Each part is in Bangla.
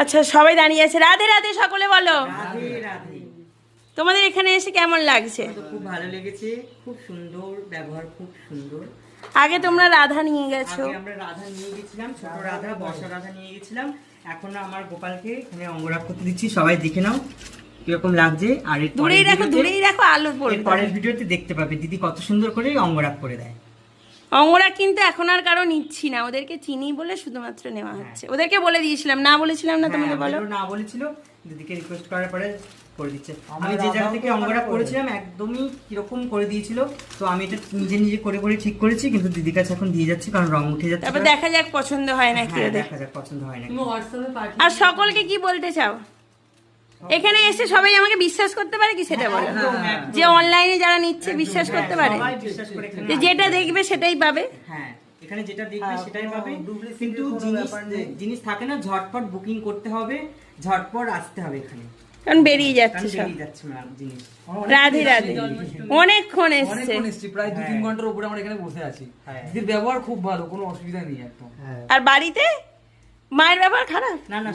আচ্ছা সবাই দাঁড়িয়ে আছে। রাধে রাধে সকলে বলো। রাধে রাধে। তোমাদের এখানে এসে কেমন লাগছে? খুব ভালো লেগেছে, খুব সুন্দর ব্যবহার, খুব সুন্দর। আগে তোমরা রাধা নিয়ে গেছো? আগে আমরা রাধা নিয়ে গেছিলাম, ছোট রাধা, বর্ষা রাধা নিয়ে গেছিলাম। এখন আমার গোপালকে এখানে অঙ্গরাগ করতে দিচ্ছি, সবাই দেখে নাও কিরকম লাগছে। আর দূরেই রাখো আলো পড়বে। পরের ভিডিওতে দেখতে পাবে দিদি কত সুন্দর করে অঙ্গরাগ করে দেয়। অঙ্গরাগ কিন্তু এখন আর কারো নিচ্ছি না, ওদেরকে চিনি বলে শুধুমাত্র নেওয়া হচ্ছে। ওদেরকে বলে দিয়েছিলাম, না বলেছিলাম না তোমাকে? বলো। না বলেছিল, দিদিকে রিকোয়েস্ট করার পরে করে দিচ্ছে। আমি যে জায়গা থেকে অঙ্গরাগ করেছিলাম একদমই কিরকম করে দিয়েছিল, তো আমি এটা নিজে নিজে করে করে ঠিক করেছি, কিন্তু দিদির কাছে এখন দিয়ে যাচ্ছি কারণ রং উঠে যাচ্ছে। তারপর দেখা যাক পছন্দ হয় নাকি ওদের। দেখা যাক পছন্দ হয় নাকি। আর সকলকে কি বলতে চাও? এখানে এসে সবাই আমাকে বিশ্বাস করতে পারে কি সেটা বলো? যে অনলাইনে যারা নিচ্ছে বিশ্বাস করতে পারে সবাই বিশ্বাস করে এখানে যে যেটা দেখবে সেটাই পাবে। হ্যাঁ, এখানে যেটা দেখবে সেটাই পাবে। কিন্তু জিনিস থাকে না, ঝটপট বুকিং করতে হবে, ঝটপট আসতে হবে এখানে, কারণ বেরিয়ে যাচ্ছে সব। বেরিয়ে যাচ্ছে জিনিস। রাধে রাধে। অনেকক্ষণ এসছে, প্রায় 2-3 ঘন্টার উপরে আমরা এখানে বসে আছি। দিদির ব্যবহার খুব ভালো, কোনো অসুবিধা নেই একদম। আর বাড়িতে মায়ের ব্যবহার খারাপ? না না,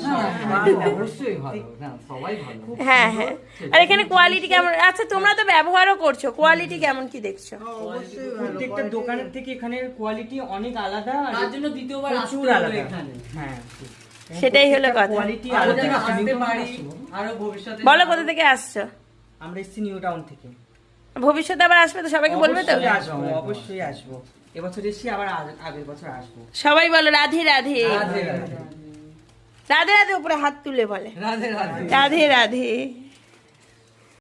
অবশ্যই ভালো, না সবাই ভালো। হ্যাঁ হ্যাঁ। আর এখানে কোয়ালিটি কেমন? আচ্ছা তোমরা তো ব্যবহারও করছো, কোয়ালিটি কেমন কি দেখছো? প্রত্যেকটা দোকানের থেকে এখানে কোয়ালিটি অনেক আলাদা, তার জন্য দ্বিতীয়বার প্রচুর আসতে আলাদা। এখানে। হ্যাঁ, সেটাই হলো কথা। কোয়ালিটি আরো আলাদা। জায়গা আসতে পারি, আরো ভবিষ্যতে। বলো কোথা থেকে আসছো? আমরা এসেছি নিউ টাউন থেকে। ভবিষ্যতে আবার আসবে তো, সবাইকে বলবে তো? অবশ্যই আসবো, অবশ্যই আসবো। এবছর এসেছি, আবার আগের বছর আসবো। সবাই বলো রাধে রাধে। রাধে রাধে। রাধে রাধে উপরে হাত তুলে বলে রাধে রাধে। রাধে রাধে।